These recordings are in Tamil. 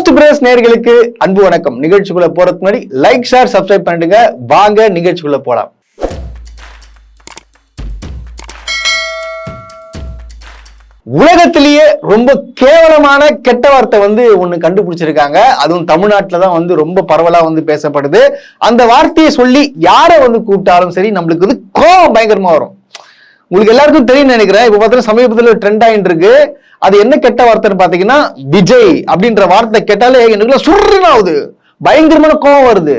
போஸ்ட் பிரஸ் நேயர்களுக்கு அன்பு வணக்கம். நிகழ்ச்சிக்குள்ள போறதுக்கு முன்னாடி லைக், ஷேர், சப்ஸ்கிரைப் பண்ணிடுங்க. வாங்க நிகழ்ச்சிக்குள்ள போலாம். உலகத்திலேயே ரொம்ப கேவலமான கெட்ட வார்த்தை ஒண்ணு கண்டுபிடிச்சிருக்காங்க. அதுவும் தமிழ்நாட்டுல தான் ரொம்ப பரவலா பேசப்படுது. அந்த வார்த்தையை சொல்லி யாரை கூப்பிட்டாலும் சரி, நம்மளுக்கு கோபம் பயங்கரமா வரும். உங்களுக்கு எல்லாருக்கும் தெரியும் நினைக்கிறேன். இப்ப பார்த்தீங்கன்னா சமீபத்தில் ட்ரெண்ட் ஆயிட்டு இருக்கு. அது என்ன கெட்ட வார்த்தைன்னு பாத்தீங்கன்னா விஜய் அப்படின்ற வார்த்தை கேட்டாலே எனக்கு சுருன்னு ஆகுது, பயங்கரமான கோபம் வருது.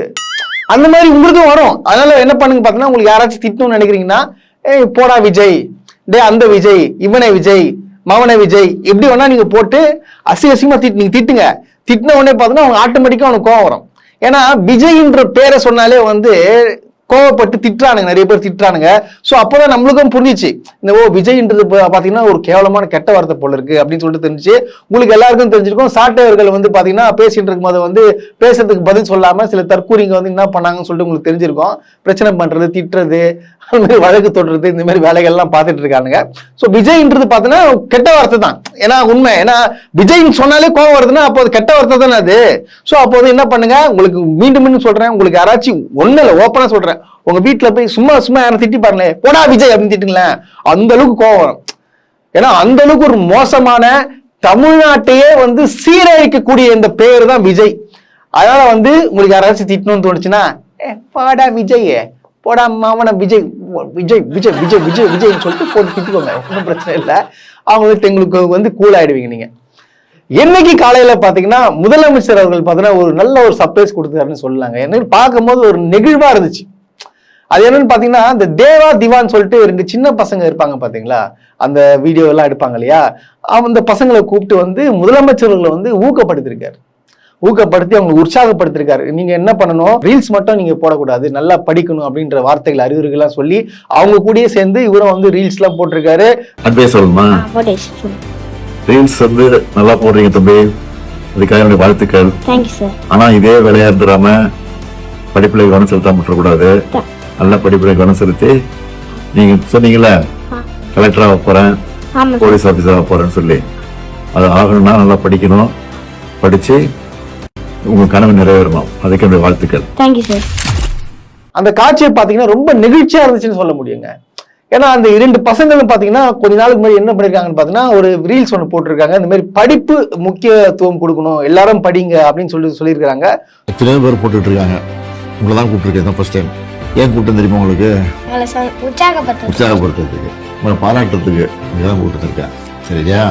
அந்த மாதிரி உங்களுக்கும் வரும். அதனால என்ன பண்ணுங்க பாத்தீங்கன்னா, உங்களுக்கு யாராச்சும் திட்டணும்னு நினைக்கிறீங்கன்னா, ஏய் போடா விஜய், டே அந்த விஜய், இவனை விஜய், மவனை விஜய், எப்படி வேணா நீங்க போட்டு அசிங்கமா நீங்க திட்டுங்க. திட்டின உடனே பார்த்தீங்கன்னா அவங்க ஆட்டோமேட்டிக்கா அவனுக்கு கோவம் வரும். ஏன்னா விஜய்ன்ற பேரை சொன்னாலே கோவப்பட்டு திட்டுறானுங்க, நிறைய பேர் திட்டுறானுங்க. சோ அப்பதான் நம்மளுக்கும் புரிஞ்சிச்சு, இந்த விஜய்ன்றது பாத்தீங்கன்னா ஒரு கேவலமான கெட்ட வார்த்தை போல இருக்கு அப்படின்னு சொல்லிட்டு தெரிஞ்சு. உங்களுக்கு எல்லாருக்கும் தெரிஞ்சிருக்கும். சாட்டையர்கள் பாத்தீங்கன்னா பேசிட்டு இருக்கும்போது பேசுறதுக்கு பதில் சொல்லாம சில தற்கூரிங்க என்ன பண்ணாங்கன்னு சொல்லிட்டு உங்களுக்கு தெரிஞ்சிருக்கும். பிரச்சனை பண்றது, திட்டுறது, அது மாதிரி வழக்கு தொடுறது, இந்த மாதிரி வேலைகள்லாம் பார்த்துட்டு இருக்கானுங்க. சோ விஜய்ன்றது பாத்தீங்கன்னா கெட்ட வார்த்தை தான். ஏன்னா உண்மை, ஏன்னா விஜய்ன்னு சொன்னாலே கோவம் வருதுன்னா அப்போ அது கெட்ட வார்த்தை தானே அது. சோ அப்போ என்ன பண்ணுங்க, உங்களுக்கு மீண்டும் மீண்டும் சொல்றேன், உங்களுக்கு யாராச்சும் ஒண்ணு இல்லை, ஓப்பனா சொல்றேன், உங்க வீட்டுல போய் சும்மா யாரும் திட்டி பாருங்களேன், போடா விஜய் அப்படின்னு திட்டுங்களேன், அந்த அளவுக்கு கோவம் வரும். ஏன்னா அந்த அளவுக்கு ஒரு மோசமான, தமிழ்நாட்டையே சீரழிக்கக்கூடிய இந்த பேரு தான் விஜய். அதனால உங்களுக்கு யாராச்சும் திட்டணும்னு தோணுச்சுன்னா, போடா விஜய், போடா மாமன விஜய், விஜய் விஜய் விஜய் விஜய் விஜய்னு சொல்லிட்டு போட்டு திட்டுக்கோங்க, ஒன்றும் பிரச்சனை இல்லை. அவங்க உங்களுக்கு கூல் ஆயிடுவீங்க. நீங்க என்னைக்கு காலையில பாத்தீங்கன்னா முதலமைச்சர் அவர்கள் பாத்தீங்கன்னா ஒரு நல்ல ஒரு சர்ப்ரைஸ் கொடுத்தாருன்னு சொல்லலாங்க. என்னன்னு பார்க்கும்போது ஒரு நெகிழ்வா இருந்துச்சு. அது என்னன்னு பாத்தீங்கன்னா, இந்த தேவா திவான்னு சொல்லிட்டு 2 சின்ன பசங்க இருப்பாங்க பாத்தீங்களா, அந்த வீடியோ எல்லாம் எடுப்பாங்க இல்லையா, அந்த பசங்களை கூப்பிட்டு முதலமைச்சர்களை ஊக்கப்படுத்திருக்காரு. ஊக்கப்படுத்தி அவங்க உற்சாகப்படுத்திருக்காரு. நீங்க என்ன பண்ணணும், ரீல்ஸ் மட்டும் நீங்க போடக்கூடாது, நல்லா படிக்கணும் அப்படின்ற வார்த்தைகள், அறிவுரைகள்லாம் சொல்லி அவங்க கூடயே சேர்ந்து இவரும் ரீல்ஸ் எல்லாம் போட்டிருக்காரு. அட்வைஸ் சொல்லுமா, ரீல்ஸ் நல்லா போடுறீங்க தம்பி, அதுக்காக என்னுடைய வாழ்த்துக்கள். ஆனா இதே வேலையா இருந்துடாம படிப்புல கவனம் செலுத்தாம விட்டுறக்கூடாது. நல்ல படிப்புல கவனம் செலுத்தி, நீங்க சொன்னீங்கல்ல கலெக்டரா போறேன், போலீஸ் ஆபீஸரா போறேன்னு சொல்லி, அது ஆகணும்னா நல்லா படிக்கணும். படிச்சு உங்க கனவு நிறைவேறணும். அதுக்கு என்னுடைய வாழ்த்துக்கள். அந்த காட்சியை பாத்தீங்கன்னா ரொம்ப நெகிழ்ச்சியா இருந்துச்சுன்னு சொல்ல முடியுங்க. ஏன்னா அந்த 2 பசங்களும் பாத்தீங்கன்னா கொஞ்ச நாளுக்கு முன்னாடி என்ன பண்ணிருக்காங்கன்னு பாத்தீங்கன்னா ஒரு ரீல்ஸ் ஒன்று போட்டிருக்காங்க. இந்த மாதிரி படிப்பு முக்கியத்துவம் கொடுக்கணும், எல்லாரும் படிங்க அப்படின்னு சொல்லியிருக்காங்க. எத்தனையோ பேர் போட்டுட்டு இருக்காங்க. உங்களை தான் கூப்பிட்டுருக்கேன் ஃபர்ஸ்ட் டைம். ஏன் கூப்பிட்டு தெரியுமா உங்களுக்கு? உற்சாகப்படுத்துறதுக்கு, உங்களை பாராட்டுறதுக்கு தான் கூப்பிட்டு இருக்கேன். சரியா?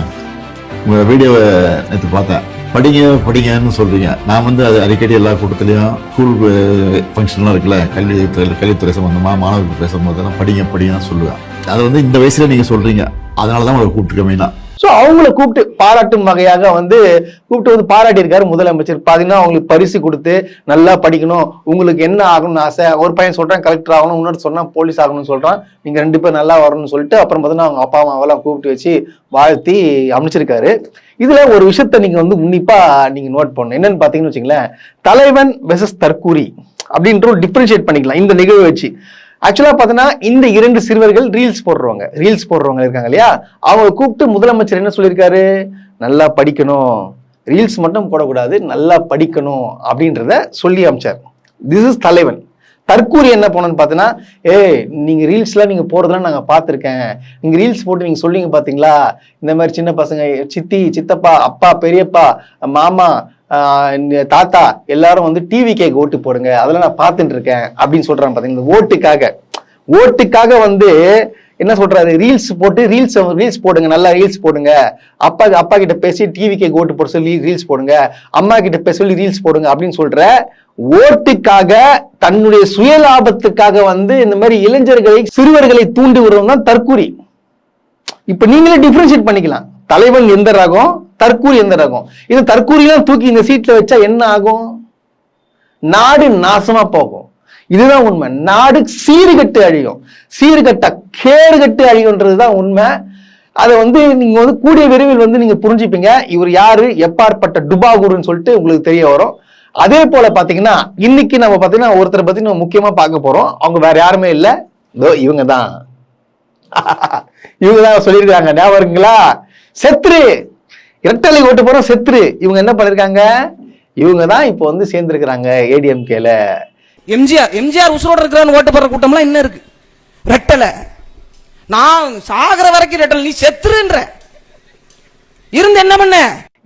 உங்க வீடியோவை நேற்று பார்த்தேன். படிங்க படிங்கன்னு சொல்றீங்க. நான் அது அடிக்கடி எல்லா கூட்டத்திலையும் ஸ்கூல் ஃபங்க்ஷன்லாம் இருக்குல்ல, கல்வித்துறை சம்பந்தமா மாணவர்கள் பேசும்போதெல்லாம் படிங்க படிங்கன்னு சொல்லுவேன். அதை இந்த வயசுல நீங்க சொல்றீங்க, அதனாலதான் உங்களை கூப்பிட்டுருக்க மெயினா. சோ அவங்களை கூப்பிட்டு பாராட்டும் வகையாக கூப்பிட்டு பாராட்டியிருக்காரு முதலமைச்சர். பாத்தீங்கன்னா அவங்களுக்கு பரிசு கொடுத்து நல்லா படிக்கணும், உங்களுக்கு என்ன ஆகணும்னு ஆசை, ஒரு பையன் சொல்றான் கலெக்டர் ஆகணும், இன்னொரு சொன்னா போலீஸ் ஆகணும்னு சொல்றான், நீங்க 2 பேர் நல்லா வரணும்னு சொல்லிட்டு அப்புறம் பார்த்தீங்கன்னா அவங்க அப்பா அம்மாவெல்லாம் கூப்பிட்டு வச்சு வாழ்த்தி அமைச்சிருக்காரு. இதுல ஒரு விஷயத்த நீங்க உன்னிப்பா நீங்க நோட் பண்ணணும். என்னன்னு பாத்தீங்கன்னு வச்சுங்களேன், தலைவன் வெர்சஸ் தற்கூரி அப்படின்ற ஒரு டிஃபரன்ஷியேட் பண்ணிக்கலாம் இந்த நிகழ்வை வச்சு. ஆக்சுவலா பாத்தீங்கன்னா இந்த 2 சிறுவர்கள் ரீல்ஸ் போடுறவங்க இருக்காங்க இல்லையா, அவங்க கூப்பிட்டு முதலமைச்சர் என்ன சொல்லியிருக்காரு, நல்லா படிக்கணும், ரீல்ஸ் மட்டும் போடக்கூடாது, நல்லா படிக்கணும் அப்படின்றத சொல்லி அமைச்சார். திஸ் இஸ் தலைவன். தற்கூரி என்ன போனோன்னு பார்த்தீங்கன்னா, நீங்க ரீல்ஸ்லாம் நீங்க போறதெல்லாம் நாங்க பார்த்துருக்கேன், நீங்க ரீல்ஸ் போட்டு நீங்க சொல்லிங்க பாத்தீங்களா, இந்த மாதிரி சின்ன பசங்க, சித்தி, சித்தப்பா, அப்பா, பெரியப்பா, மாமா, தாத்தா எல்லாரும் டிவிக்கே ஓட்டு போடுங்க, அதெல்லாம் நான் பார்த்துட்டு இருக்கேன் அப்படின்னு சொல்றாங்க பாத்தீங்கன்னா. ஓட்டுக்காக என்ன சொல்றாரு, ரீல்ஸ் போடுங்க, நல்லா ரீல்ஸ் போடுங்க, அப்பா கிட்ட பேசி டிவிக்கே ஓட்டு போட சொல்லி ரீல்ஸ் போடுங்க, அம்மா கிட்ட பேச சொல்லி ரீல்ஸ் போடுங்க அப்படின்னு சொல்ற ஓட்டுக்காக, தன்னுடைய சுயலாபத்துக்காக இந்த மாதிரி இளைஞர்களை, சிறுவர்களை தூண்டி விடுறவங்க தான் தற்கூரி. இப்ப நீங்களே டிஃபரன்ஷியேட் பண்ணிக்கலாம், தலைவன் எந்த ரகம், தற்கூரி எந்த ரகம். இது தற்கூரியெல்லாம் தூக்கி இந்த சீட்ல வச்சா என்ன ஆகும், நாடு நாசமா போகும். இதுதான் உண்மை. நாடு சீர்கட்டு அழியும், கேடுகட்டு அழியும்ன்றதுதான் உண்மை. அதை நீங்க கூடிய விரைவில் நீங்க புரிஞ்சுப்பீங்க. இவர் யாரு, எப்பாற்பட்ட டுபாகூர்னு சொல்லிட்டு உங்களுக்கு தெரிய வரும். அதே போல பாத்தீங்கன்னா இன்னைக்கு நம்ம பாத்தீங்கன்னா ஒருத்தரை பத்தி நம்ம முக்கியமா பார்க்க போறோம். அவங்க வேற யாருமே இல்ல, இவங்க தான் சொல்லியிருக்காங்க. ஞாபகம் இருக்குங்களா, செத்ரு, இரட்டலை ஓட்டு போறோம் செத்ரு. இவங்க என்ன பண்ணிருக்காங்க, இவங்க தான் இப்போ வந்து சேர்ந்திருக்கிறாங்க ஏடிஎம்கேல. எம்ஜிஆர் உசுரோட இருக்கிறான்னு ஓட்டு போடுற கூட்டம்லாம் இன்னும் இருக்கு. ரெட்டலை நான் சாகிற வரைக்கும் ரெட்டலை, நீ செத்துருன்ற இருந்து என்ன பண்ண?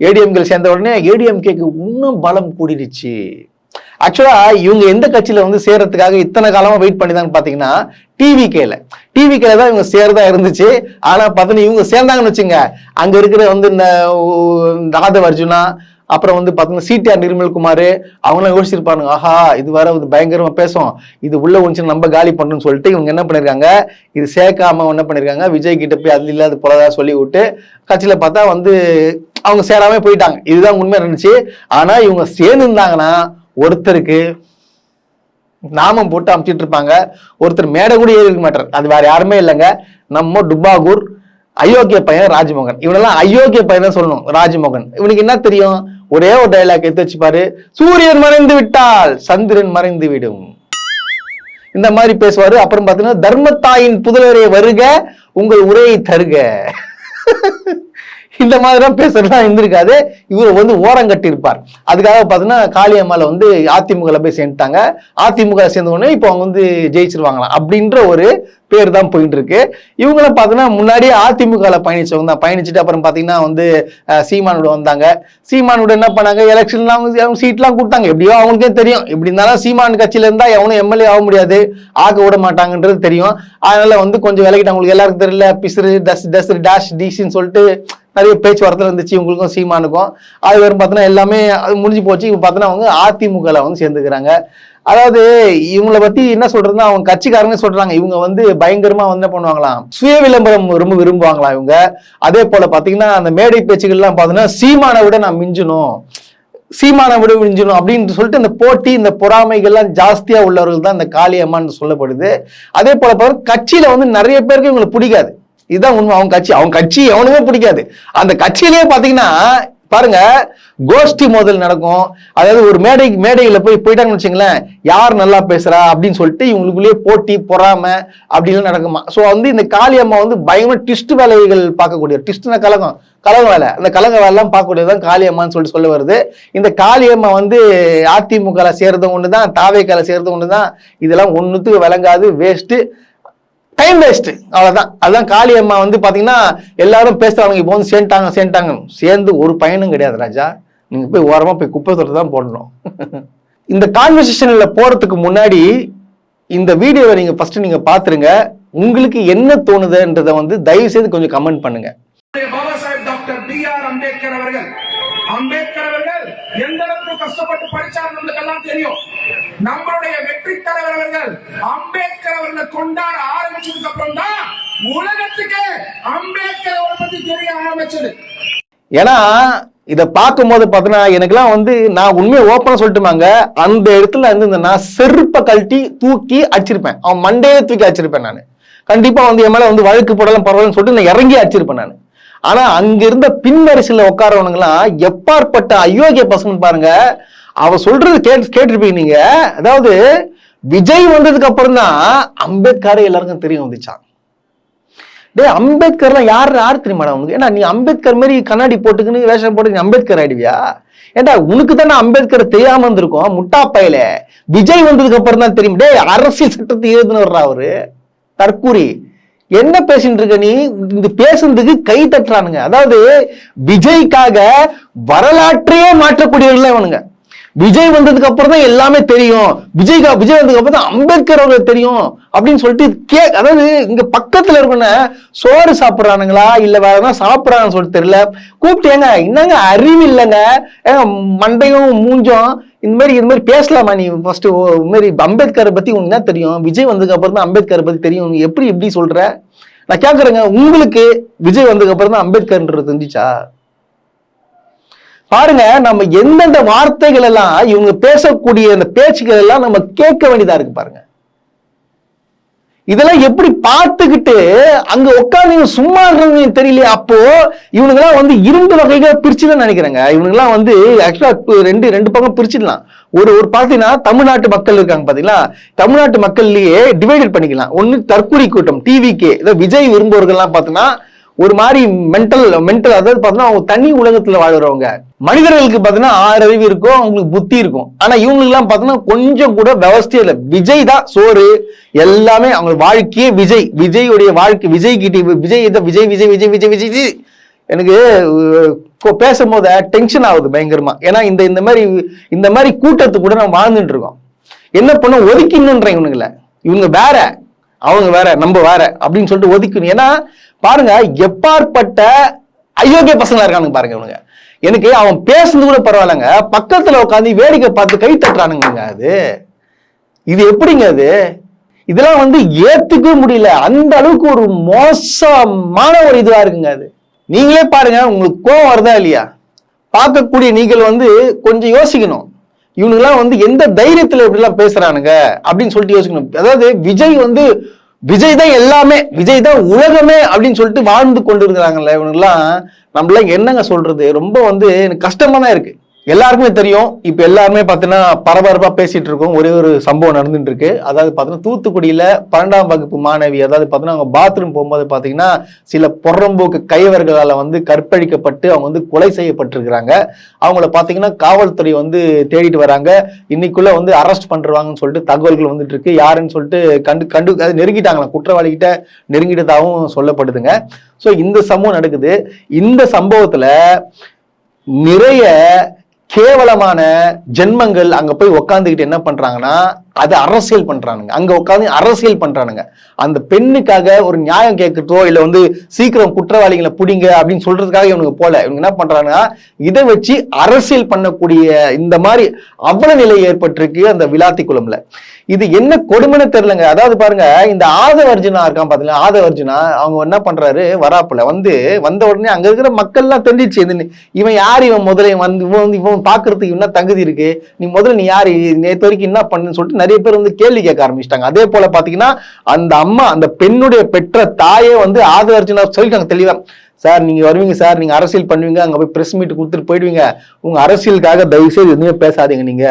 ஏடிஎம்கே சேர்ந்த உடனே ஏடிஎம்கேக்கு இன்னும் பலம் கூடிடுச்சு. ஆக்சுவலா இவங்க எந்த கட்சியில வந்து சேர்றதுக்காக இத்தனை காலமா வெயிட் பண்ணிதான்னு பாத்தீங்கன்னா டிவிகேல தான் இவங்க சேர்றதா இருந்துச்சு. ஆனா பாத்தீங்கன்னா இவங்க சேர்ந்தாங்கன்னு வச்சுங்க, அங்க இருக்கிற வந்து இந்த ராதவ் அர்ஜுனா, அப்புறம் வந்து பாத்தீங்கன்னா சிடிஆர் நிர்மல்குமார் அவங்களாம் யோசிச்சிருப்பானுங்க, ஆஹா இது வேற வந்து பயங்கரமா பேசும், இது உள்ள ஒன்று நம்ம காலி பண்ணணும்னு சொல்லிட்டு இவங்க என்ன பண்ணிருக்காங்க, இது சேர்க்காம என்ன பண்ணிருக்காங்க, விஜய் கிட்ட போய் அது இல்லாத போலதா சொல்லி விட்டு கட்சியில பார்த்தா வந்து அவங்க சேராம போயிட்டாங்க. இதுதான் உண்மை இருந்துச்சு. ஆனா இவங்க சேர்ந்துருந்தாங்கன்னா ஒருத்தருக்கு நாமம் போட்டு அமுச்சிட்டு இருப்பாங்க, ஒருத்தர் மேடை கூட ஏறி இருக்க மாட்டார். அது வேற யாருமே இல்லைங்க, நம்ம டுபாகூர் அயோக்கிய பையன் ராஜ்மோகன். இவனெல்லாம் அயோக்கிய பையன் தான் சொல்லணும். ராஜ்மோகன் இவனுக்கு என்ன தெரியும், ஒரே ஒரு டைலாக் எடுத்து வச்சுப்பாரு, சூரியன் மறைந்து விட்டால் சந்திரன் மறைந்து விடும், இந்த மாதிரி பேசுவாரு. அப்புறம் பாத்தீங்கன்னா தர்மத்தாயின் புதலரே வருக உங்கள் உரையை தருக, இந்த மாதிரிலாம் பேசுறதுலாம் இருந்திருக்காது. இவர் வந்து ஓரம் கட்டி இருப்பார். அதுக்காக பாத்தீங்கன்னா காளியம்மால வந்து அதிமுக போய் சேர்ந்துட்டாங்க. அதிமுக சேர்ந்த உடனே இப்போ அவங்க வந்து ஜெயிச்சிருவாங்களாம் அப்படின்ற ஒரு பேர் தான் போயிட்டு இருக்கு. இவங்களும் பாத்தீங்கன்னா முன்னாடியே அதிமுக பயணிச்சவங்க தான். பயணிச்சுட்டு அப்புறம் பாத்தீங்கன்னா வந்து சீமானோட வந்தாங்க. சீமானோட என்ன பண்ணாங்க, எலெக்ஷன்லாம் அவங்க சீட்லாம் கொடுத்தாங்க. எப்படியோ அவங்களுக்கே தெரியும், இப்படி இருந்தாலும் சீமான் கட்சியில இருந்தா எவனும் எம்எல்ஏ ஆக முடியாது, ஆக விட மாட்டாங்கன்றது தெரியும். அதனால வந்து கொஞ்சம் விலகிட்டு, அவங்களுக்கு எல்லாருக்கும் தெரியல, பிசுறு டேஷ் டிசின்னு சொல்லிட்டு நிறைய பேச்சுவார்த்தை இருந்துச்சு இவங்களுக்கும் சீமானுக்கும். அது வரும் பார்த்தீங்கன்னா எல்லாமே அது முடிஞ்சு போச்சு. இவங்க பார்த்தீங்கன்னா அவங்க அதிமுகல வந்து சேர்ந்துக்கிறாங்க. அதாவது இவங்களை பத்தி என்ன சொல்றதுன்னா, அவங்க கட்சிக்காரங்க சொல்றாங்க இவங்க வந்து பயங்கரமா வந்து என்ன பண்ணுவாங்களாம், சுய விளம்பரம் ரொம்ப விரும்புவாங்களாம் இவங்க. அதே போல பாத்தீங்கன்னா அந்த மேடை பேச்சுகள்லாம் பாத்தீங்கன்னா சீமானை விட நான் மிஞ்சணும், சீமானை விட மிஞ்சணும் அப்படின்னு சொல்லிட்டு இந்த போட்டி இந்த பொறாமைகள்லாம் ஜாஸ்தியா உள்ளவர்கள் தான் இந்த காளியம்மான்னு சொல்லப்படுது. அதே போல பாத்தீங்கன்னா கட்சியில வந்து நிறைய பேருக்கு இவங்களுக்கு பிடிக்காது. இதுதான் உண்மை. அவங்க கட்சி எவனுமே பிடிக்காது. அந்த கட்சியிலேயே பாத்தீங்கன்னா பாருங்க, கோஷ்டி மோதல் நடக்கும். அதாவது ஒரு மேடையில போயிட்டாங்கன்னு வச்சுங்களேன், யார் நல்லா பேசுறா அப்படின்னு சொல்லிட்டு இவங்களுக்குள்ளேயே போட்டி பொறாம அப்படிலாம் நடக்குமா. ஸோ வந்து இந்த காளியம்மா வந்து பயங்கர ட்விஸ்ட் வேலைகள் பார்க்கக்கூடிய, ட்விஸ்ட்னா கலக வேலை, அந்த கலக வேலைலாம் பார்க்கக்கூடியதான் காளியம்மான்னு சொல்லிட்டு சொல்ல வருது. இந்த காளியம்மா வந்து அதிமுக சேர்றது ஒண்ணுதான், தாவேக்கால சேர்றது ஒண்ணுதான். இதெல்லாம் ஒண்ணுத்துக்கு விளங்காது, வேஸ்ட், டைம் வேஸ்ட், அவ்வளவுதான். அதுதான் காளியம்மா வந்து பாத்தீங்கன்னா எல்லாரும் பேசுறாங்க, இப்போ வந்து சேர்ந்துட்டாங்க. சேர்ந்து ஒரு பயனும் கிடையாது ராஜா. நீங்க போய் ஓரமா போய் குப்பை தொட்டு தான் போடணும். இந்த கான்வர்சேஷன்ல போறதுக்கு முன்னாடி இந்த வீடியோவை நீங்க ஃபர்ஸ்ட் நீங்க பாத்துருங்க. உங்களுக்கு என்ன தோணுதுன்றதை வந்து தயவு செய்து கொஞ்சம் கமெண்ட் பண்ணுங்க. Baba Saheb doctor B.R. அம்பேத்கர் அவர்கள் எந்த அளவுக்கு கஷ்டப்பட்டு படிச்சார் நம்மளுக்கு எல்லாம் தெரியும். நம்மளுடைய வெற்றி தலைவர் அவர்கள் அம்பேத்கர் அவர்களை கொண்டாட ஆரம்பிச்சதுக்கு அப்புறம் தான் உலகத்துக்கு அம்பேத்கர் பத்தி தெரிய ஆரம்பிச்சது. ஏன்னா இத பார்க்கும்போது பாத்தீங்கன்னா எனக்குலாம் வந்து, நான் உண்மையை ஓப்பனா சொல்லட்டுமாங்க, அந்த இடத்துல இருந்து நான் செருப்பை கழட்டி தூக்கி அடிச்சிருப்பேன். அவன் மண்டையே தூக்கி அடிச்சிருப்பேன். நான் கண்டிப்பா வந்து என் மேல வந்து வழக்கு போடலாம் பரவாயில்லன்னு சொல்லிட்டு நான் இறங்கி அடிச்சிருப்பேன் நான். ஆனா அங்க இருந்த பின்வரிசையில உட்காரவனுங்களாம் எப்பாற்பட்ட அயோக்கிய பசங்க பாருங்க. அவ சொல்றது கேட்டிருப்பீங்க நீங்க. அதாவது விஜய் வந்ததுக்கு அப்புறம் தான் அம்பேத்கர் எல்லாருக்கும் தெரிய வந்துச்சான். டே அம்பேத்கர்லாம் யாரு தெரியுமா உனக்கு? ஏன்னா நீ அம்பேத்கர் மாதிரி கண்ணாடி போட்டுக்குன்னு வேஷம் போட்டு நீ அம்பேத்கர் ஆயிடுவியா? ஏண்டா உனக்கு தானே அம்பேத்கர் தெரியாம இருந்திருக்கும் முட்டா பையில. விஜய் வந்ததுக்கு அப்புறம் தான் தெரியும். டே அரசியல் சட்டத்தை எழுதுன்னு வர்றா அவரு தற்கூரி. என்ன பேசிட்டு இருக்க நீ? இந்த பேசுறதுக்கு கை தட்டுறானுங்க. அதாவது விஜய்க்காக வரலாற்றையே மாற்றக்கூடியவர்கள் இவனுங்க. விஜய் வந்ததுக்கு அப்புறம் தான் எல்லாமே தெரியும், விஜய் வந்ததுக்கு அப்புறம் தான் அம்பேத்கர் அவர்களுக்கு தெரியும் அப்படின்னு சொல்லிட்டு அதாவது இங்க பக்கத்துல இருக்கணும் சோறு சாப்பிடுறானுங்களா இல்ல வேற எதாவது சாப்பிடுறாங்கன்னு சொல்லிட்டு தெரியல. கூப்பிட்டு ஏங்க என்னங்க அறிவு இல்லைங்க, மண்டையும் மூஞ்சும் இந்த மாதிரி பேசலாமா நீ? ஃபர்ஸ்ட் இந்த மாதிரி அம்பேத்கரை பத்தி உங்களுக்கு என்ன தெரியும்? விஜய் வந்ததுக்கு அப்புறம் தான் அம்பேத்கரை பத்தி தெரியும், எப்படி சொல்ற? நான் கேட்கறேங்க, உங்களுக்கு விஜய் வந்ததுக்கு அப்புறம் தான் அம்பேத்கர்ன்றது தெரிஞ்சிச்சா? பாருங்க, நம்ம எந்தெந்த வார்த்தைகள் எல்லாம் இவங்க பேசக்கூடிய அந்த பேச்சுக்கள் எல்லாம் நம்ம கேட்க வேண்டியதா இருக்கு பாருங்க. இதெல்லாம் எப்படி பார்த்துக்கிட்டு அங்க உட்காந்து சும்மா இருந்தவங்க தெரியலையே. அப்போ இவனுங்கெல்லாம் வந்து 2 வகைகள் பிரிச்சுதான் நினைக்கிறேங்க. இவனுங்கெல்லாம் வந்து ஆக்சுவலா ரெண்டு பக்கம் பிரிச்சிடலாம். ஒரு பாத்தீங்கன்னா தமிழ்நாட்டு மக்கள் இருக்காங்க பாத்தீங்களா, தமிழ்நாட்டு மக்கள்லயே டிவைடட் பண்ணிக்கலாம். ஒண்ணு தற்கூரி கூட்டம் டிவிகே, விஜய் விரும்புவர்கள்லாம் பாத்தீங்கன்னா ஒரு மாதிரி மென்டல் அதாவது பாத்தீங்கன்னா அவங்க தனி உலகத்துல வாழ்றவங்க. மனிதர்களுக்கு பாத்தீங்கன்னா 6 அறிவு இருக்கும், அவங்களுக்கு புத்தி இருக்கும். ஆனா இவங்களுக்கு எல்லாம் பாத்தீங்கன்னா கொஞ்சம் கூட விவசாயம் இல்ல. விஜய் தான் சோறு எல்லாமே, அவங்க வாழ்க்கையே விஜயுடைய வாழ்க்கை. விஜய் கிட்ட விஜய் விஜய் விஜய் விஜய் விஜய் எனக்கு பேசும்போது டென்ஷன் ஆகுது பயங்கரமா. ஏன்னா இந்த மாதிரி கூட்டத்துக்கு கூட நம்ம வாழ்ந்துட்டு இருக்கோம். என்ன பண்ண ஒதுக்கினுன்ற இவங்க வேற, அவங்க வேற, நம்ம வேற அப்படின்னு சொல்லிட்டு ஒதுக்கணும். ஏன்னா பாருங்க எப்பாற்பட்ட அயோக்கிய பசங்களா இருக்கானுங்க பாருங்க இவனுங்க. எனக்கு அவன் பேசுறது கூட பரவாயில்லங்க, பக்கத்துல உட்காந்து வேடிக்கை பார்த்து கை தட்டுறானுங்க. இது எப்படிங்க அது? இதெல்லாம் ஏத்துக்கவே முடியல. அந்த அளவுக்கு ஒரு மோசமான ஒரு இதுவா இருக்குங்க அது. நீங்களே பாருங்க, உங்களுக்கு கோவம் வருதா இல்லையா? பார்க்கக்கூடிய நீங்கள் கொஞ்சம் யோசிக்கணும். இவனுங்கெல்லாம் எந்த தைரியத்துல இப்படி எல்லாம் பேசுறானுங்க அப்படின்னு சொல்லிட்டு யோசிக்கணும். அதாவது விஜய் தான் எல்லாமே, விஜய் தான் உலகமே அப்படின்னு சொல்லிட்டு வாழ்ந்து கொண்டு இருக்கிறாங்கல்ல இவனுங்கெல்லாம். நம்மளாம் என்னங்க சொல்றது? ரொம்ப எனக்கு கஷ்டமா தான் இருக்கு. எல்லாருக்குமே தெரியும், இப்ப எல்லாருமே பாத்தீங்கன்னா பரபரப்பா பேசிட்டு இருக்கோம். ஒரே ஒரு சம்பவம் நடந்துட்டு இருக்கு. அதாவது பாத்தீங்கன்னா தூத்துக்குடியில 12ஆம் வகுப்பு மாணவி, அதாவது பாத்தீங்கன்னா அவங்க பாத்ரூம் போகும்போது பாத்தீங்கன்னா சில புறம்போக்கு கைவர்களால கற்பழிக்கப்பட்டு அவங்க கொலை செய்யப்பட்டிருக்கிறாங்க. அவங்கள பாத்தீங்கன்னா காவல்துறை தேடிட்டு வராங்க. இன்னைக்குள்ள அரெஸ்ட் பண்றாங்கன்னு சொல்லிட்டு தகவல்கள் வந்துட்டு இருக்கு. யாருன்னு சொல்லிட்டு நெருங்கிட்டாங்களா, குற்றவாளிகிட்ட நெருங்கிட்டதாகவும் சொல்லப்படுதுங்க. சோ இந்த சம்பவம் நடக்குது. இந்த சம்பவத்துல நிறைய கேவலமான ஜென்மங்கள் அங்க போய் உட்காந்துக்கிட்டு என்ன பண்றாங்கன்னா அது அரசியல் பண்றானுங்க. அங்க உட்காந்து அரசியல் பண்றானுங்க. அந்த பெண்ணுக்காக ஒரு நியாயம் கேட்கறதோ இல்ல சீக்கிரம் குற்றவாளிகளை புடிங்க அப்படின்னு சொல்றதுக்காக இவனுக்கு போல இவங்க என்ன பண்றாங்கன்னா இதை வச்சு அரசியல் பண்ணக்கூடிய இந்த மாதிரி அவல நிலை ஏற்பட்டிருக்கு அந்த விளாத்தி குளம்ல. இது என்ன கொடுமைன்னு தெரியலங்க. அதாவது பாருங்க, இந்த ஆதவர்ஜுனா இருக்கான் பாத்தீங்களா, ஆதவர்ஜுனா அவங்க என்ன பண்றாரு, வராப்புல வந்த உடனே அங்க இருக்கிற மக்கள் எல்லாம் தெரிஞ்சிச்சு இவன் யாரு, இவன் முதல்ல இவன் பாக்குறதுக்கு என்ன தகுதி இருக்கு, நீ முதல்ல நீ யாரு, நேற்று வரைக்கும் என்ன பண்ணுன்னு சொல்லிட்டு நிறைய பேர் கேள்வி கேட்க ஆரம்பிச்சிட்டாங்க. அதே போல பாத்தீங்கன்னா அந்த அம்மா, அந்த பெண்ணுடைய பெற்ற தாயே ஆதவர்ஜுனா சொல்லிட்டாங்க தெளிவா, சார் நீங்க வருவீங்க சார், நீங்க அரசியல் பண்ணுவீங்க, அங்க போய் பிரஸ் மீட் கொடுத்துட்டு போயிடுவீங்க, உங்க அரசியலுக்காக தயவு செய்து எதுவுமே பேசாதீங்க நீங்க.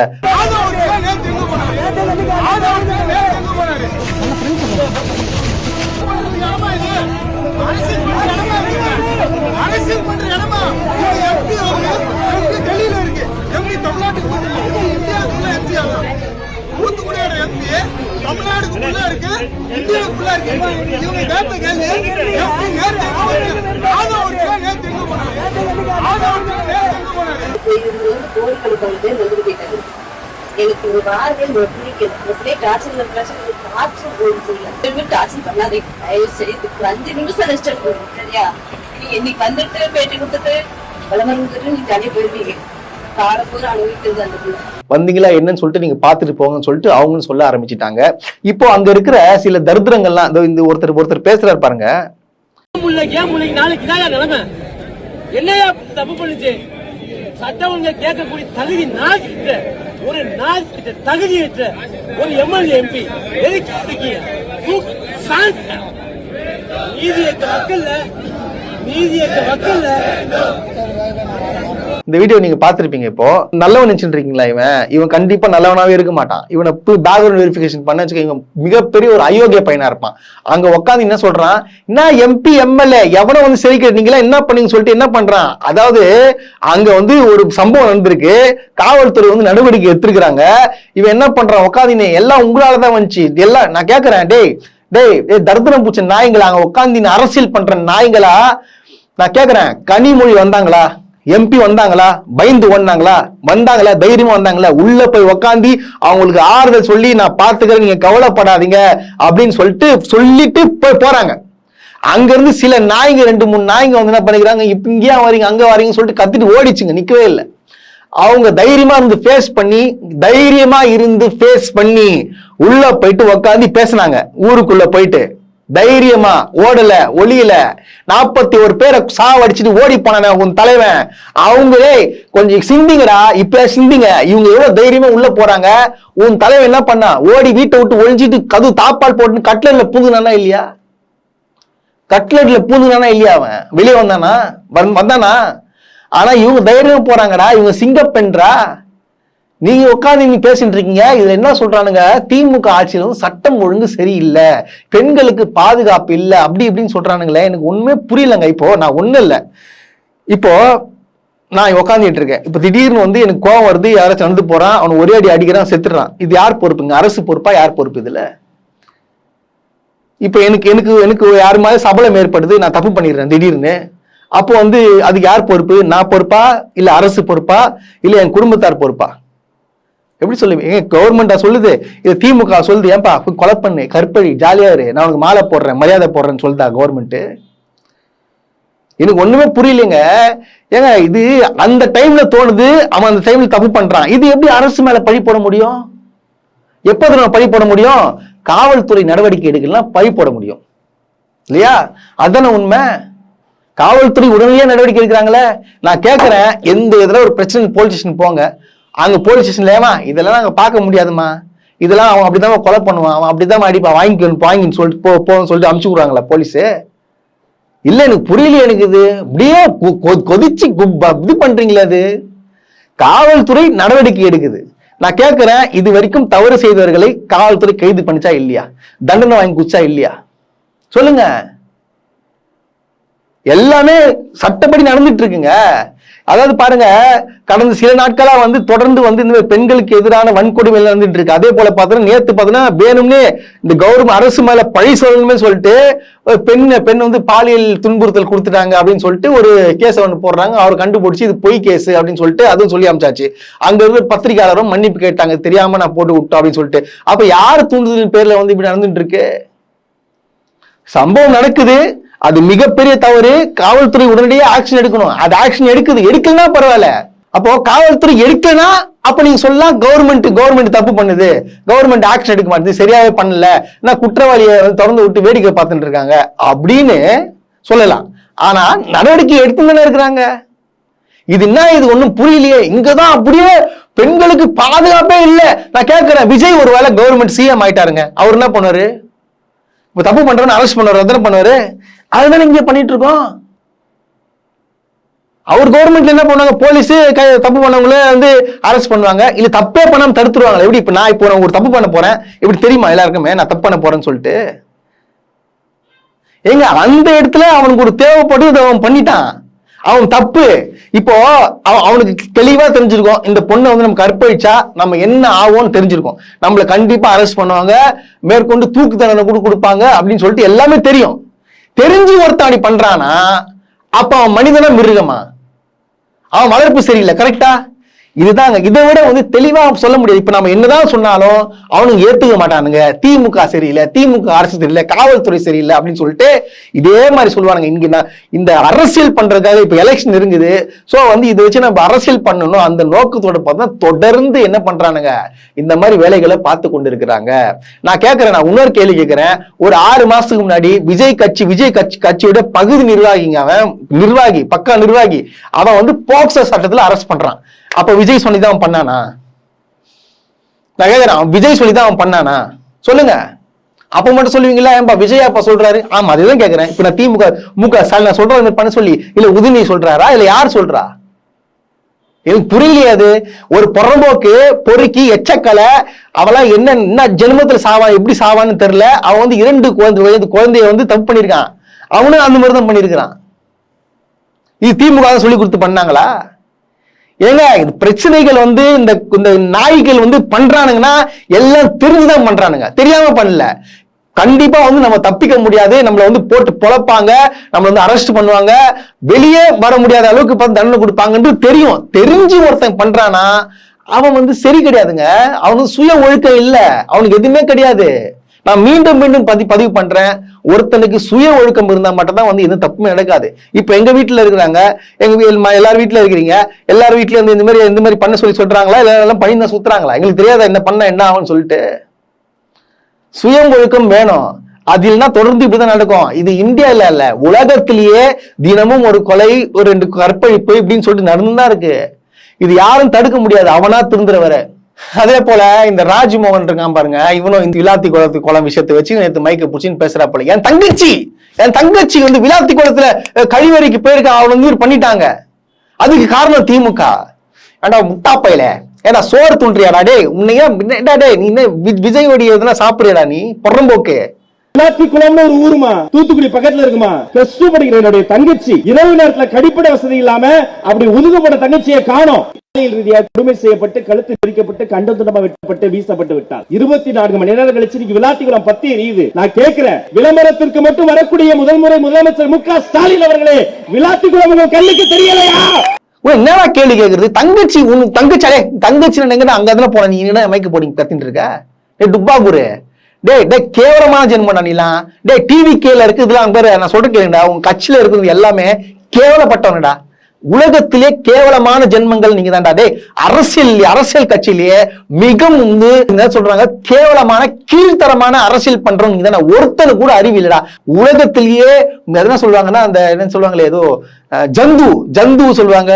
எனக்கு ஒரு வாரம் டார்ச்சர் பண்ணாதே, 5 நிமிஷம் ரெஸ்ட் எடுக்கணும் சரியா? நீ இன்னைக்கு வந்துட்டு பேட்டி கொடுத்துட்டு விளம்பரம் கொடுத்துட்டு நீ தனியா போயிருவீங்க. காலம் பூரா அனுபவிக்கிறது அந்த பிள்ளை. வந்தீங்களா என்னன்னு சொல்லிட்டு நீங்க பாத்துட்டு போங்கன்னு சொல்லிட்டு அவங்க சொல்ல ஆரம்பிச்சுட்டாங்க. இப்போ அங்க இருக்கிற சில தரித்திரங்கள்லாம் இந்த ஒருத்தர் பேசுறாரு பாருங்க. நிலைமை என்னையா தப்பு பண்ணுச்சு? சட்டம் ஒழுங்கை கேட்கக்கூடிய தகுதி நாக்கிட்ட ஒரு நாக்கிட்ட தகுதியற்ற ஒரு எம்எல்ஏ எம்பி எதுக்கு இருக்கீங்க? நீதியற்ற மக்கள்ல இந்த வீடியோ நீங்க பாத்திருப்பீங்க. இப்போ நல்லவன் நினைச்சுட்டு இருக்கீங்களா? இவன் கண்டிப்பா நல்லவனாவே இருக்க மாட்டான். இவனை பேக்ரவுண்ட் வெரிஃபிகேஷன் பண்ண வச்சுக்க மிகப்பெரிய ஒரு அயோக்கிய பையனா இருப்பான். அங்க உட்காந்து என்ன சொல்றான், என்ன எம்பி எம்எல்ஏ எவனோ சரிக்கிறீங்களா என்ன பண்ணீங்க சொல்லிட்டு என்ன பண்றான். அதாவது அங்க ஒரு சம்பவம் நடந்திருக்கு, காவல்துறை நடவடிக்கை எடுத்திருக்கிறாங்க. இவன் என்ன பண்றான், உட்காந்து எல்லாம் உங்களாலதான் வந்துச்சு எல்லாம். நான் கேட்கறேன், டேய் தர்தனம் பூச்ச நாய்களா, அங்க உட்காந்து அரசியல் பண்ற நாய்களா, நான் கேட்கறேன், கனிமொழி வந்தாங்களா, எம்பி வந்தாங்களா, பயந்து ஓடினாங்களா, வந்தாங்களா, தைரியமா வந்தாங்களா, உள்ள போய் உக்காந்து அவங்களுக்கு ஆறுதல் சொல்லி நான் பாத்துக்கிறேன் நீங்க கவலைப்படாதீங்க அப்படின்னு சொல்லிட்டு போறாங்க. அங்க இருந்து சில நாய்ங்க 2-3 நாய்ங்க என்ன பண்ணிக்கிறாங்க, இப்ப இங்கேயா வரீங்க அங்க வரீங்கன்னு சொல்லிட்டு கத்திட்டு ஓடிச்சுங்க, நிக்கவே இல்லை. அவங்க தைரியமா இருந்து ஃபேஸ் பண்ணி உள்ள போயிட்டு உக்காந்து பேசினாங்க. ஊருக்குள்ள போயிட்டு தைரியமா ஓடல ஒளியல. 41 பேரை சாவடிச்சுட்டு ஓடி போன உன் தலைவன். அவங்களே கொஞ்சம் சிந்திங்கடா, இப்ப சிந்திங்க. இவங்க எவ்வளவு தைரியமா உள்ள போறாங்க. உன் தலைவன் என்ன பண்ணா, ஓடி வீட்டை விட்டு ஒழிஞ்சிட்டு கது தாப்பால் போட்டு கட்லெட்ல பூந்துனானா இல்லையா? கட்லெட்ல பூந்துனானா இல்லையா? அவன் வெளியே வந்தானா? ஆனா இவங்க தைரியமா போறாங்கடா, இவங்க சிங்கப்பெண்றா. நீங்க உட்காந்து பேசிட்டு இருக்கீங்க. இதுல என்ன சொல்றானுங்க, திமுக ஆட்சியில வந்து சட்டம் ஒழுங்கு சரியில்லை, பெண்களுக்கு பாதுகாப்பு இல்லை, அப்படி இப்படின்னு சொல்றானுங்களே. எனக்கு ஒண்ணுமே புரியலங்க. இப்போ நான் ஒண்ணும் இல்லை, இப்போ நான் உட்காந்துட்டு இருக்கேன். இப்ப திடீர்னு வந்து எனக்கு கோவம் வருது, யாராச்சும் நடந்து போறான், அவன் ஒரே அடி அடிக்கிறான், செத்துறான். இது யார் பொறுப்புங்க? அரசு பொறுப்பா? யார் பொறுப்பு இதுல? இப்ப எனக்கு எனக்கு எனக்கு யாரு மாதிரி சபலம் ஏற்படுது, நான் தப்பு பண்ணிடுறேன் திடீர்னு. அப்போ வந்து அதுக்கு யார் பொறுப்பு? நான் பொறுப்பா, இல்ல அரசு பொறுப்பா, இல்ல என் குடும்பத்தார் பொறுப்பா? எப்படி சொல்லுவீங்க? கவர்மெண்டா சொல்லுது, இது திமுக சொல்லுது, ஏன்பா கொலை பண்ணு, கற்பழி, ஜாலியா இரு, நான் உனக்கு மாலை போடுறேன், மரியாதை போடுறேன்னு சொல்லுதா கவர்மெண்ட்? எனக்கு ஒண்ணுமே புரியலைங்க. ஏங்க இது அந்த டைம்ல தோணுது, அவன் அந்த டைம்ல தப்பு பண்றான். இது எப்படி அரசு மேல பழி போட முடியும்? எப்போது நம்ம பழி போட முடியும்? காவல்துறை நடவடிக்கை எடுக்கலாம் பழி போட முடியும் இல்லையா? அதுதானே உண்மை. காவல்துறை உடனடியா நடவடிக்கை எடுக்கிறாங்களே. நான் கேட்கிறேன், எந்த இதுல ஒரு பிரச்சனை போலீஸ் ஸ்டேஷன் போங்க, அங்க போலீஸ் ஸ்டேஷன்ல ஏமா இதெல்லாம் நாங்க பார்க்க முடியாதுமா, இதெல்லாம் அவன் அப்படிதான் கொலை பண்ணுவான், அவன் அப்படிதான் அடிப்பான், வாங்கின்னு சொல்லிட்டு போன்னு சொல்லிட்டு அனுப்பிச்சு விடுறாங்களா போலீஸ்? இல்ல எனக்கு புரியல. எனக்கு இது அப்படியே கொதிச்சு இது பண்றீங்களா? அது காவல்துறை நடவடிக்கை எடுக்குது. நான் கேட்கிறேன், இது வரைக்கும் தவறு செய்தவர்களை காவல்துறை கைது பண்ணிச்சா இல்லையா? தண்டனை வாங்கி குச்சா இல்லையா? சொல்லுங்க. எல்லாமே சட்டப்படி நடந்துட்டு இருக்குங்க. அதாவது பாருங்க, கடந்த சில நாட்களா வந்து தொடர்ந்து வந்து இந்த பெண்களுக்கு எதிரான வன்கொடுமை நடந்துட்டு இருக்கு. அதே போல பாத்தீங்கன்னா நேத்து பாத்தீங்கன்னா வேணும்னே இந்த கவர்மெண்ட் அரசு மேல பழி சொல்லணுமே சொல்லிட்டு பெண் வந்து பாலியல் துன்புறுத்தல் கொடுத்துட்டாங்க அப்படின்னு சொல்லிட்டு ஒரு கேஸ் ஒன்று போடுறாங்க. அவர் கண்டுபிடிச்சு இது பொய் கேஸ் அப்படின்னு சொல்லிட்டு அதுவும் சொல்லி அமைச்சாச்சு. அங்க இருந்து பத்திரிகையாளரும் மன்னிப்பு கேட்டாங்க, தெரியாம நான் போட்டு விட்டோம் அப்படின்னு சொல்லிட்டு. அப்ப யாரு தூண்டுதலின் பேர்ல வந்து இப்படி நடந்துட்டு இருக்கு? சம்பவம் நடக்குது, அது மிகப்பெரிய தவறு. காவல்துறை உடனடியே ஆக்ஷன் எடுக்கணும். அது ஆக்ஷன் எடுக்குது, எடுக்கலன்னா பரவாயில்ல. அப்போ காவல்துறை எடுக்கனா அப்ப நீங்க சொல்லலாம் கவர்மெண்ட் தப்பு பண்ணுது, கவர்மெண்ட் ஆக்ஷன் எடுக்க மாட்டேது, சரியாவே பண்ணல, நான் குற்றவாளியை திறந்து விட்டு வேடிக்கை பார்த்துட்டு இருக்காங்க அப்படின்னு சொல்லலாம். ஆனா நடவடிக்கை எடுத்து தானே இருக்கிறாங்க. இது என்ன, இது ஒண்ணும் புரியலையே. இங்கதான் அப்படியே பெண்களுக்கு பாதுகாப்பே இல்லை. நான் கேட்கிறேன், விஜய் ஒரு வேளை கவர்மெண்ட் சிஎம் ஆயிட்டாருங்க, அவர் என்ன பண்ணுவாரு? இப்ப தப்பு பண்றவன அரெஸ்ட் பண்ணுவாரு, அதான பண்ணுவாரு. அதுதான் இங்க பண்ணிட்டு இருக்கோம். அவர் கவர்மெண்ட்ல என்ன பண்ணுவாங்க? போலீஸ் தப்பு பண்ணவங்கள வந்து அரெஸ்ட் பண்ணுவாங்க, இல்ல தப்பே பண்ணாம தடுத்துருவாங்க. எப்படி இப்ப நான் இப்போ ஒரு தப்பு பண்ண போறேன், இப்படி தெரியுமா எல்லாருக்குமே நான் தப்பு பண்ண போறேன்னு சொல்லிட்டு? ஏங்க அந்த இடத்துல அவனுக்கு ஒரு தேவைப்படும், அவன் பண்ணிட்டான், அவன் தப்பு. இப்போ அவனுக்கு தெளிவா தெரிஞ்சிருக்கும், இந்த பொண்ணை வந்து நம்ம கற்பழிச்சா நம்ம என்ன ஆகும்னு தெரிஞ்சிருக்கும், நம்மள கண்டிப்பா அரெஸ்ட் பண்ணுவாங்க, மேற்கொண்டு தூக்கு தண்டனை கூட கொடுப்பாங்க அப்படின்னு சொல்லிட்டு எல்லாமே தெரியும். தெரிஞ்சு ஒருத்தாடி பண்றானா அப்ப அவன் மனிதனா மிருகமா? அவன் வளர்ப்பு சரியில்லை, கரெக்டா? இதுதாங்க. இதை விட வந்து தெளிவா சொல்ல முடியாது. இப்ப நம்ம என்னதான் சொன்னாலும் அவனுங்க ஏத்துக்க மாட்டானுங்க. திமுக சரியில்லை, திமுக அரசு சரியில்லை, காவல்துறை சரியில்லை அப்படின்னு சொல்லிட்டு இதே மாதிரி சொல்லுவானுங்க. இங்க இந்த அரசியல் பண்றதுக்காக இப்ப எலெக்ஷன் இருக்குது, சோ வந்து இதை வச்சு நம்ம அரசியல் பண்ணணும் அந்த நோக்கத்தோட பார்த்தா தொடர்ந்து என்ன பண்றானுங்க, இந்த மாதிரி வேலைகளை பார்த்து கொண்டு இருக்கிறாங்க. நான் கேட்கிறேன், நான் இன்னொரு கேள்வி கேட்கிறேன். ஒரு 6 மாசத்துக்கு முன்னாடி விஜய் கட்சியோட பகுதி நிர்வாகிங்க, அவன் நிர்வாகி, பக்கா நிர்வாகி, அவன் வந்து போக்சோ சட்டத்துல அரெஸ்ட் பண்றான். அப்ப விஜய் சொல்லிதான் அவன் பண்ணானா? நான் கேட்கிறேன், விஜய் சொல்லிதான் அவன் பண்ணானா? சொல்லுங்க. அப்ப மட்டும் சொல்லுவீங்களா? ஏன்பா விஜய் அப்ப சொல்றாரு? ஆமா, அதுதான் கேட்கிறேன். இப்ப நான் முக ஸ்டாலின் சொல்றேன் பண்ண சொல்லி, இல்ல உதயநிதி சொல்றாரா, இல்ல யார் சொல்றா? எனக்கு புரியலையே. அது ஒரு புறம்போக்கு பொறுக்கி எச்சக்கலை, அவெல்லாம் என்ன ஜென்மத்துல சாவா, எப்படி சாவான்னு தெரியல. அவன் வந்து 2 குழந்தைய வந்து தப்பு பண்ணிருக்கான், அவனும் அந்த மாதிரி தான் பண்ணிருக்கிறான். இது திமுக சொல்லி கொடுத்து பண்ணாங்களா? ஏங்க இது பிரச்சனைகள் வந்து இந்த நாய்கள் வந்து பண்றானுங்கன்னா எல்லாம் தெரிஞ்சுதான் பண்றானுங்க, தெரியாம பண்ணல. கண்டிப்பா வந்து நம்ம தப்பிக்க முடியாது, நம்மள வந்து போட்டு பொழப்பாங்க, நம்மள வந்து அரெஸ்ட் பண்ணுவாங்க, வெளியே வர முடியாத அளவுக்கு பார்த்து தண்டனை கொடுப்பாங்கன்னு தெரியும். தெரிஞ்சு ஒருத்தன் பண்றானா அவன் வந்து சரி கிடையாதுங்க. அவனுக்கு சுய ஒழுக்கம் இல்ல, அவனுக்கு எதுவுமே கிடையாது. நான் மீண்டும் பதிவு பண்றேன், ஒருத்தனுக்கு சுய ஒழுக்கம் இருந்தா மட்டும் தான் வந்து எதுவும் தப்புமே நடக்காது. இப்ப எங்க வீட்டுல இருக்கிறாங்க, எல்லாரும் வீட்டுல இருக்கிறீங்க, எல்லாரும் வீட்டுல இருந்து இந்த மாதிரி பண்ண சொல்றாங்களா, எல்லாம் பண்ணி தான் சுத்துறாங்களா? எங்களுக்கு தெரியாத என்ன பண்ண என்ன ஆகும்னு சொல்லிட்டு. சுய ஒழுக்கம் வேணும், அது இல்லைன்னா தொடர்ந்து இப்படிதான் நடக்கும். இது இந்தியால இல்ல, உலகத்திலேயே தினமும் ஒரு கொலை, ஒரு 2 கற்பழிப்பு இப்படின்னு சொல்லிட்டு நடந்துதான் இருக்கு. இது யாரும் தடுக்க முடியாது, அவனா திருந்துற வர. அதே போல இந்த ராஜ்மோகன் இருக்கான் பாருங்க, இவனும் இந்த விளாத்தி குளம் விஷயத்தை வச்சு நேற்று மைக்க புடிச்சின்னு பேசுறா போல. என் தங்கச்சி வந்து விளாத்தி குளத்துல கழிவறைக்கு போயிருக்கா, அவன் வந்து பண்ணிட்டாங்க. அதுக்கு காரணம் திமுக. ஏண்டா முட்டாப்பையில, ஏடா சோறு துண்டுறியாடா டே உன்னையா டே நீ என்ன விஜயோடைய எதுனா சாப்பிடுறியாடா நீ பொறம்போக்கு. விளாத்திக்குளம்னு ஒரு ஊருமா, தூத்துக்குடி பக்கத்துல இருக்குமா. பிளஸ் 2 படிக்கிற என்னுடைய தங்கச்சி இரவு நேரத்துல கடிப்படை வசதி இல்லாம அப்படி ஒதுக்கப்பட்ட தங்கச்சியை காணோம். ரீதியாக கொடுமை செய்யப்பட்டு கழுத்து பிரிக்கப்பட்டு கண்டதுண்டமா வெட்டப்பட்டு வீசப்பட்டு விட்டார். 24 மணி நேரம் கழிச்சு நீங்க விளாத்திக்குளம் பத்தி எரியுது. நான் கேட்கிறேன், விளம்பரத்திற்கு மட்டும் வரக்கூடிய முதல் முறை முதலமைச்சர் மு க ஸ்டாலின் அவர்களே, விளாத்திக்குளம் உங்க கண்ணுக்கு தெரியலையா? என்னடா கேள்வி கேக்குறது? தங்கச்சி உன் தங்கச்சாலே தங்கச்சி அங்க அதுல போன நீ என்ன மைக்கு போடிங்க கத்திட்டு இருக்க? டே டுப்பாகுரு டே டே கேவலமான ஜென்மடா நீலாம். டே டிவி கேல இருக்கு இதெல்லாம் பேரு நான் சொல்ற கேளுடா, உங்க கட்சியில இருக்குது எல்லாமே கேவலப்பட்டவனடா. உலகத்திலே கேவலமான ஜென்மங்கள் நீங்க தான்டா. டே அரசியல் கட்சியிலேயே மிக என்ன சொல்றாங்க, கேவலமான கீழ்த்தரமான அரசியல் பண்றவங்க நீங்க தானே. ஒருத்தனு கூட அறிவு இல்லடா உலகத்திலேயே. என்ன சொல்லுவாங்கன்னா அந்த என்ன சொல்லுவாங்களே ஏதோ ஜந்து சொல்லுவாங்க.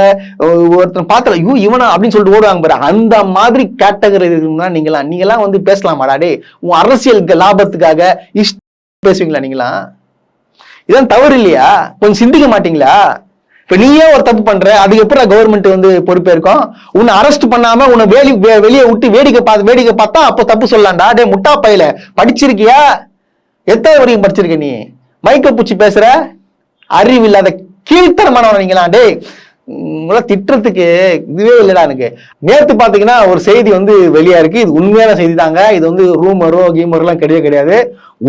ஒருத்தன் பார்த்தல ஐயோ இவனா அப்படின்னு சொல்லிட்டு ஓடுவாங்க பாரு. அந்த மாதிரி கேட்டகரி இருக்குன்னா நீங்களாம் வந்து பேசலாமாடா? டே உன் அரசியல் லாபத்துக்காக பேசுவீங்களா நீங்களாம்? இதான் தவறு இல்லையா? கொஞ்சம் சிந்திக்க மாட்டீங்களா? இப்ப நீயே ஒரு தப்பு பண்ற, அதுக்கு எப்படி கவர்மெண்ட் வந்து பொறுப்பேற்கும்? உன்னை அரெஸ்ட் பண்ணாம உன்னை வெளியே விட்டு வேடிக்கை பார்த்தா அப்போ தப்பு சொல்லலாம்டா. டே முட்டா பையில படிச்சிருக்கியா? எத்தனை வரைக்கும் படிச்சிருக்க நீ? மைக்க பூச்சி பேசுற அறிவு இல்லாத கீழ்த்தரமானவன் நீங்களா? டே உங்களை திட்டுறதுக்கு இதுவே இல்லடா எனக்கு. நேத்து பாத்தீங்கன்னா ஒரு செய்தி வந்து வெளியா இருக்கு. இது உண்மையான செய்தி தாங்க. இது வந்து ரூமரோ கீமரோ எல்லாம் கிடையாது,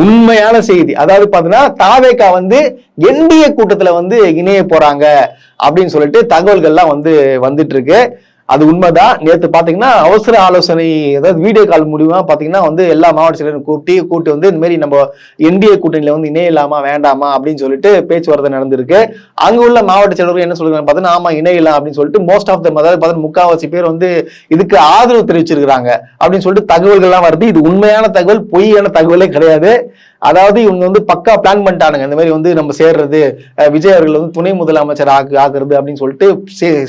உண்மையான செய்தி. அதாவது பாத்தீங்கன்னா தாவேகா வந்து என்டிஏ கூட்டத்துல வந்து இணைய போறாங்க அப்படின்னு சொல்லிட்டு தகவல்கள்லாம் வந்து வந்துட்டு இருக்கு. அது உண்மைதான். நேற்று பாத்தீங்கன்னா அவசர ஆலோசனை, அதாவது வீடியோ கால் மூலியமா பாத்தீங்கன்னா வந்து எல்லா மாவட்ட செயலரும் கூப்பிட்டு வந்து இந்த மாதிரி நம்ம என்டிஏ கூட்டணியில வந்து இணையலாமா வேண்டாமா அப்படின்னு சொல்லிட்டு பேச்சுவார்த்தை நடந்திருக்கு. அங்க உள்ள மாவட்ட செயலர்கள் என்ன சொல்றாங்க பாத்தீங்கன்னா, ஆமா இணையலாம் அப்படின்னு சொல்லிட்டு மோஸ்ட் ஆஃப் தம், அதாவது பாத்தீங்கன்னா முக்காவாசி பேர் வந்து இதுக்கு ஆதரவு தெரிவிச்சிருக்காங்க அப்படின்னு சொல்லிட்டு தகவல்கள்லாம் வருது. இது உண்மையான தகவல், பொய்யான தகவலே கிடையாது. அதாவது இவங்க வந்து பக்கா பிளான் பண்ணிட்டானுங்க. இந்த மாதிரி வந்து நம்ம சேர்றது, விஜய் அவர்கள் வந்து துணை முதலமைச்சர் ஆக்குறது அப்படின்னு சொல்லிட்டு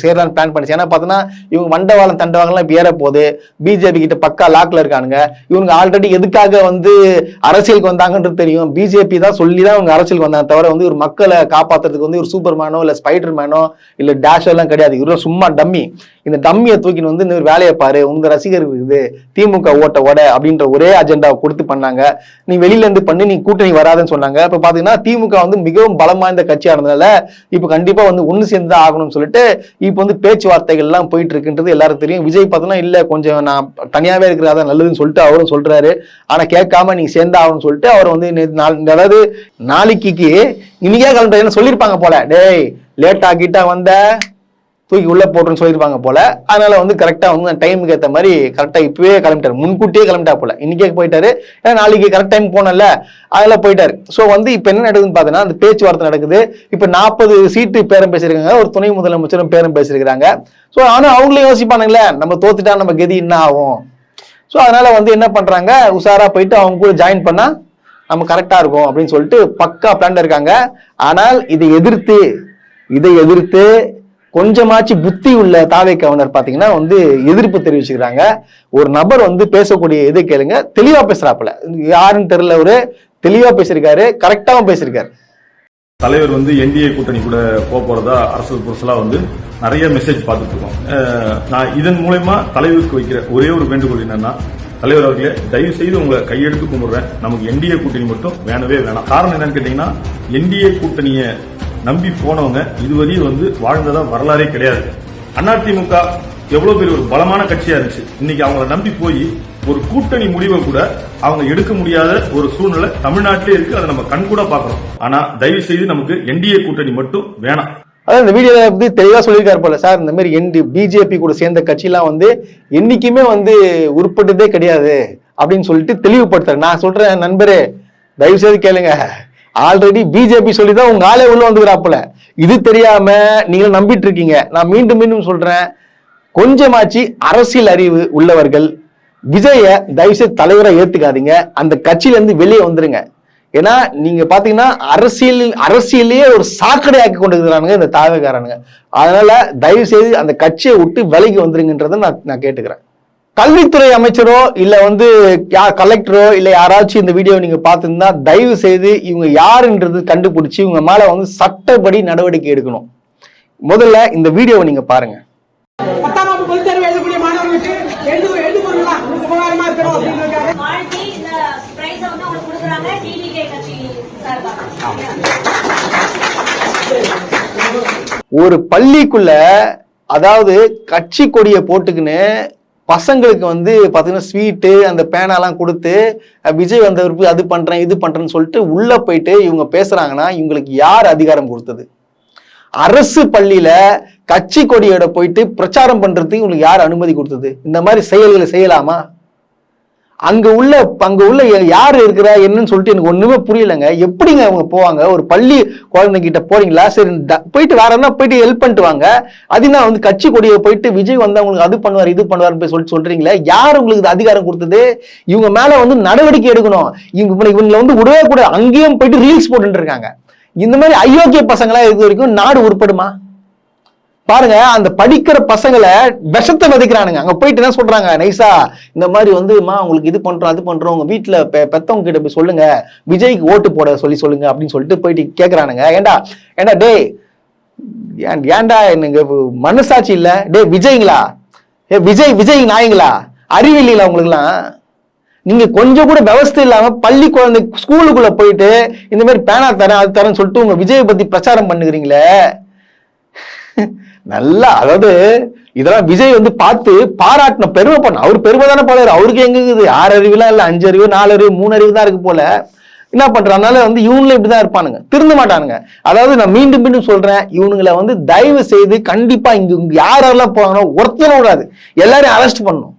சேரலான்னு பிளான் பண்ணிச்சு. ஏன்னா பாத்தீங்கன்னா இவங்க மண்டவாளம் தண்டவாளம் இப்ப ஏற போகுது. பிஜேபி கிட்ட பக்கா லாக்ல இருக்கானுங்க. இவங்க ஆல்ரெடி எதுக்காக வந்து அரசியலுக்கு வந்தாங்கன்றது தெரியும். பிஜேபி தான் சொல்லிதான் இவங்க அரசியலுக்கு வந்தாங்க தவிர வந்து ஒரு மக்களை காப்பாத்துறதுக்கு வந்து ஒரு சூப்பர் மேனோ இல்ல ஸ்பைடர் மேனோ இல்ல டேஷ் எல்லாம் கிடையாது. இவரும் சும்மா டம்மி. இந்த டம்மியை தூக்கின்னு வந்து இந்த வேலையை பாரு, உங்க ரசிகர் இருக்குது திமுக ஓட அப்படின்ற ஒரே அஜெண்டாவை கொடுத்து பண்ணாங்க. நீ வெளியில இருந்து பண்ணி நீ கூட்டணி வராதுன்னு சொன்னாங்க. இப்ப பாத்தீங்கன்னா திமுக வந்து மிகவும் பலம் வாய்ந்த கட்சியா இருந்ததால இப்ப கண்டிப்பா வந்து ஒண்ணு சேர்ந்து ஆகணும்னு சொல்லிட்டு இப்ப வந்து பேச்சுவார்த்தைகள் எல்லாம் போயிட்டு இருக்குன்றது எல்லாரும் தெரியும். விஜய் பாத்தீங்கன்னா இல்ல கொஞ்சம் நான் தனியாவே இருக்கிறதா நல்லதுன்னு சொல்லிட்டு அவரும் சொல்றாரு. ஆனா கேட்காம நீங்க சேர்ந்து ஆகணும்னு சொல்லிட்டு அவர் வந்து அதாவது நாளைக்கு இன்னைக்கே கிளம்புறேன்னு சொல்லியிருப்பாங்க போல. டேய் லேட் ஆகிட்டா வந்த தூக்கி உள்ள போட்டுன்னு சொல்லியிருப்பாங்க போல. அதனால வந்து கரெக்டா வந்து டைமுக்கு ஏற்ற மாதிரி கரெக்டா இப்பவே கிளம்பிட்டாரு, முன்கூட்டியே கிளம்பிட்டா போல. இன்னைக்கே போயிட்டாரு, ஏன்னா நாளைக்கு கரெக்ட் டைம் போனல அதெல்லாம் போயிட்டாரு. சோ வந்து இப்ப என்ன நடக்குதுன்னு பாத்தீங்கன்னா அந்த பேச்சுவார்த்தை நடக்குது. இப்ப 40 சீட்டு பேரம் பேசிருக்காங்க, ஒரு துணை முதலமைச்சரும் பேரம் பேசிருக்காங்க. சோ ஆனா அவங்களே யோசிப்பானுங்களே, நம்ம தோத்துட்டா நம்ம கதி என்ன ஆகும். சோ அதனால வந்து என்ன பண்றாங்க, உஷாரா போயிட்டு அவங்க கூட ஜாயின் பண்ணா நம்ம கரெக்டா இருக்கும் அப்படின்னு சொல்லிட்டு பக்கா பிளான் இருக்காங்க. ஆனால் இதை எதிர்த்து கொஞ்சமாச்சு புத்தி உள்ள தாவேக்காவினர் பாத்தீங்கன்னா வந்து எதிர்ப்பு தெரிவிச்சுக்கிறாங்க. ஒரு நபர் வந்து பேசக்கூடிய இதை கேளுங்க, தெளிவா பேசுறாப்புல, யாருன்னு தெரியல, ஒரு தெளிவா பேசியிருக்காரு, கரெக்டாவும் பேசியிருக்காரு. தலைவர் வந்து என்டிஏ கூட்டணி கூட போறதா அரசியல் புரசலா வந்து நிறைய மெசேஜ் பார்த்துட்டு இருக்கோம். நான் இதன் மூலமா தலைவருக்கு வைக்கிற ஒரே ஒரு வேண்டுகோள் என்னன்னா, தலைவர் அவர்களே தயவு செய்து உங்களை கையெடுத்து கும்பிடுறேன், நமக்கு என்டிஏ கூட்டணி மட்டும் வேணவே வேணாம். காரணம் என்னன்னு கேட்டீங்கன்னா, என்டிஏ கூட்டணியை நம்பி போனவங்க இதுவரையும் வந்து வாழ்ந்ததா வரலாறே கிடையாது. அதிமுக எவ்வளவு பெரிய ஒரு பலமான கட்சியா இருந்துச்சு, இன்னைக்கு அவங்களை நம்பி போய் ஒரு கூட்டணி முடிவை கூட அவங்க எடுக்க முடியாத ஒரு சூழ்நிலை தமிழ்நாட்டிலே இருக்கு. அதை நம்ம கண் கூட பாக்குறோம். ஆனா தயவு செய்து நமக்கு என்டிஏ கூட்டணி மட்டும் வேணாம். அதாவது இந்த வீடியோல வந்து தெளிவா சொல்லியிருக்காரு போல சார். இந்த மாதிரி பிஜேபி கூட சேர்ந்த கட்சியெல்லாம் வந்து என்னைக்குமே வந்து உருப்பட்டதே கிடையாது அப்படின்னு சொல்லிட்டு தெளிவுபடுத்துறேன். நான் சொல்றேன் நண்பரே, தயவு செய்து கேளுங்க, ஆல்ரெடி பிஜேபி சொல்லிதான் உங்க ஆளே உள்ள வந்துக்கிறாப்புல. இது தெரியாம நீங்க நம்பிட்டு இருக்கீங்க. நான் மீண்டும் சொல்றேன், கொஞ்சமாச்சு அரசியல் அறிவு உள்ளவர்கள் விஜய தயவுசெய்து தலைவரை ஏத்துக்காதீங்க, அந்த கட்சியில இருந்து வெளியே வந்துருங்க. ஏன்னா நீங்க பாத்தீங்கன்னா அரசியலையே ஒரு சாக்கடையாக்கி கொண்டு இருக்கிறானுங்க இந்த தாவேக்காரனுங்க. அதனால தயவு செய்து அந்த கட்சியை விட்டு விலகி வந்துருங்கன்றதை நான் கேட்டுக்கிறேன். கல்வித்துறை அமைச்சரோ இல்ல வந்து கலெக்டரோ இல்ல யாராச்சும் இந்த வீடியோ நீங்க பார்த்திருந்தா தயவு செய்து இவங்க யாருன்றது கண்டுபிடிச்சு இவங்க மேல வந்து சட்டப்படி நடவடிக்கை எடுக்கணும். முதல்ல இந்த வீடியோவை நீங்க பாருங்க. 10ஆம் வகுப்பு பொதுத் தேர்வு எழுதக்கூடிய மாணவர்களுக்கு ஒரு பள்ளிக்குள்ள அதாவது கட்சி கொடியை போட்டுக்கின்னு பசங்களுக்கு வந்து பாத்தீங்கன்னா ஸ்வீட்டு அந்த பேனாலாம் கொடுத்து விஜய் வந்தவருக்கு அது பண்றேன் இது பண்றேன்னு சொல்லிட்டு உள்ள போயிட்டு இவங்க பேசுறாங்கன்னா இவங்களுக்கு யார் அதிகாரம் கொடுத்தது? அரசு பள்ளியில கட்சி கொடியோட போயிட்டு பிரச்சாரம் பண்றதுக்கு உங்களுக்கு யார் அனுமதி கொடுத்தது? இந்த மாதிரி செயல்களை செய்யலாமா? அங்க உள்ள யாரு இருக்கிறா என்னன்னு சொல்லிட்டு எனக்கு ஒண்ணுமே புரியலங்க. எப்படிங்க அவங்க போவாங்க? ஒரு பள்ளி குழந்தைகிட்ட போறீங்களா, சரி போயிட்டு வேற என்ன போயிட்டு ஹெல்ப் பண்ணிட்டு வாங்க. அதுனா வந்து கட்சி கொடியை போயிட்டு விஜய் வந்தா உங்களுக்கு அது பண்ணுவார் இது பண்ணுவார் சொல்லிட்டு சொல்றீங்களே, யார் உங்களுக்கு அதிகாரம் கொடுத்தது? இவங்க மேல வந்து நடவடிக்கை எடுக்கணும். இவங்களை வந்து விடவே கூட அங்கேயும் போயிட்டு ரீல்ஸ் போட்டு இருக்காங்க. இந்த மாதிரி அயோக்கிய பசங்களா இருக்க வரைக்கும் நாடு உருப்படுமா? பாருங்க, அந்த படிக்கிற பசங்களை விஷத்தை விதைக்கிறானுங்க. அங்க போயிட்டு என்ன சொல்றாங்க, நைசா இந்த மாதிரி வந்து உங்களுக்கு இது பண்றோம் அது பண்றோம், உங்க வீட்டுல பெத்தவங்க கிட்ட போய் சொல்லுங்க, விஜய்க்கு ஓட்டு போட சொல்லுங்க அப்படின்னு சொல்லிட்டு போயிட்டு கேக்குறானுங்க. ஏண்டா டே ஏண்டா எனக்கு மனசாட்சி இல்ல? டே விஜய்ங்களா, விஜய் நாயங்களா, அறிவில்லைங்களா உங்களுக்கு எல்லாம்? நீங்க கொஞ்சம் கூட விவசாய இல்லாம பள்ளி குழந்தை ஸ்கூலுக்குள்ள போயிட்டு இந்த மாதிரி பேனா தரேன் அது தரேன்னு சொல்லிட்டு உங்க விஜயை பத்தி பிரச்சாரம் பண்ணுகிறீங்களே, நல்லா அதாவது இதெல்லாம் விஜய் வந்து பார்த்து பாராட்டின பெருமை பண்ண. அவர் பெருமை தானே போல, அவருக்கு எங்க இருக்குது 6 அறிவுலாம் இல்ல, 5 அறிவு 4 அறிவு 3 அறிவு தான் இருக்கு போல. என்ன பண்றதுனால வந்து இவங்களும் இப்படிதான் இருப்பானுங்க, திருந்த மாட்டானுங்க. அதாவது நான் மீண்டும் சொல்றேன், இவனுங்களை வந்து தயவு செய்து கண்டிப்பா இங்க யாரெல்லாம் போவாங்களோ ஒருத்தரும் விடாது, எல்லாரையும் அரெஸ்ட் பண்ணணும்.